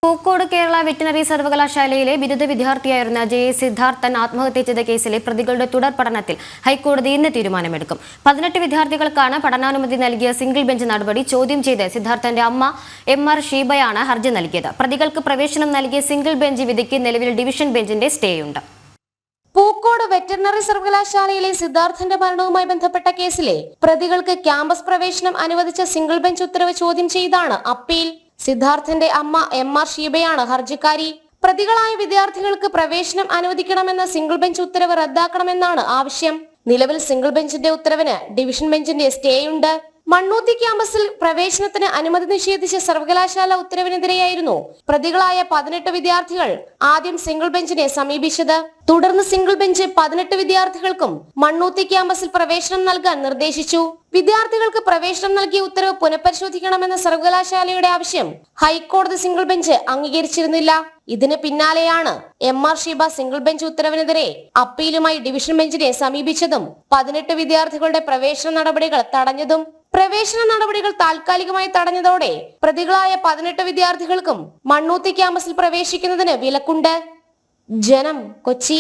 Pookode Kerala veterinary സർവകലാശാലയിലെ ബിരുദ വിദ്യാർത്ഥിയായിരുന്ന സിദ്ധാർത്ഥൻ ആത്മഹത്യ ചെയ്ത കേസിലെ പ്രതികളുടെ തുടർ പഠനത്തിൽ ഹൈക്കോടതി ഇന്ന് തീരുമാനമെടുക്കും. 18 വിദ്യാർത്ഥികൾക്കാണ് പഠനാനുമതി നൽകിയ സിംഗിൾ ബെഞ്ച് നടപടി ചോദ്യം ചെയ്ത് സിദ്ധാർത്ഥന്റെ അമ്മ എം.ആർ. ഷീബയാണ് ഹർജി നൽകിയത്. പ്രതികൾക്ക് പ്രവേശനം നൽകിയ സിംഗിൾ ബെഞ്ച് വിധിക്ക് നിലവിൽ ഡിവിഷൻ ബെഞ്ചിന്റെ സ്റ്റേയുണ്ട്. പൂക്കോട് വെറ്ററിനറി സർവകലാശാലയിലെ സിദ്ധാർത്ഥന്റെ മരണവുമായി ബന്ധപ്പെട്ട കേസിലെ പ്രതികൾക്ക് ക്യാമ്പസ് പ്രവേശനം അനുവദിച്ച സിംഗിൾ ബെഞ്ച് ഉത്തരവ് ചോദ്യം ചെയ്താണ് അപ്പീൽ. സിദ്ധാർത്ഥന്റെ അമ്മ എം.ആർ. ഷീബയാണ് ഹർജിക്കാരി. പ്രതികളായ വിദ്യാർത്ഥികൾക്ക് പ്രവേശനം അനുവദിക്കണമെന്ന സിംഗിൾ ബെഞ്ച് ഉത്തരവ് റദ്ദാക്കണമെന്നാണ് ആവശ്യം. നിലവിൽ സിംഗിൾ ബെഞ്ചിന്റെ ഉത്തരവിന് ഡിവിഷൻ ബെഞ്ചിന്റെ സ്റ്റേയുണ്ട്. മണ്ണൂത്തി ക്യാമ്പസിൽ പ്രവേശനത്തിന് അനുമതി നിഷേധിച്ച സർവകലാശാല ഉത്തരവിനെതിരെയായിരുന്നു പ്രതികളായ 18 വിദ്യാർത്ഥികൾ ആദ്യം സിംഗിൾ ബെഞ്ചിനെ സമീപിച്ചത്. തുടർന്ന് സിംഗിൾ ബെഞ്ച് 18 വിദ്യാർത്ഥികൾക്കും മണ്ണൂത്തി ക്യാമ്പസിൽ പ്രവേശനം നൽകാൻ നിർദ്ദേശിച്ചു. വിദ്യാർത്ഥികൾക്ക് പ്രവേശനം നൽകിയ ഉത്തരവ് പുനഃപരിശോധിക്കണമെന്ന സർവകലാശാലയുടെ ആവശ്യം ഹൈക്കോടതി സിംഗിൾ ബെഞ്ച് അംഗീകരിച്ചിരുന്നില്ല. ഇതിന് പിന്നാലെയാണ് എം.ആർ. ഷീബ സിംഗിൾ ബെഞ്ച് ഉത്തരവിനെതിരെ അപ്പീലുമായി ഡിവിഷൻ ബെഞ്ചിനെ സമീപിച്ചതും 18 വിദ്യാർത്ഥികളുടെ പ്രവേശന നടപടികൾ തടഞ്ഞതും. പ്രവേശന നടപടികൾ താൽക്കാലികമായി തടഞ്ഞതോടെ പ്രതികളായ 18 വിദ്യാർത്ഥികൾക്കും മണ്ണൂത്തി ക്യാമ്പസിൽ പ്രവേശിക്കുന്നതിന് വിലക്കുണ്ട്. ജനം, കൊച്ചി.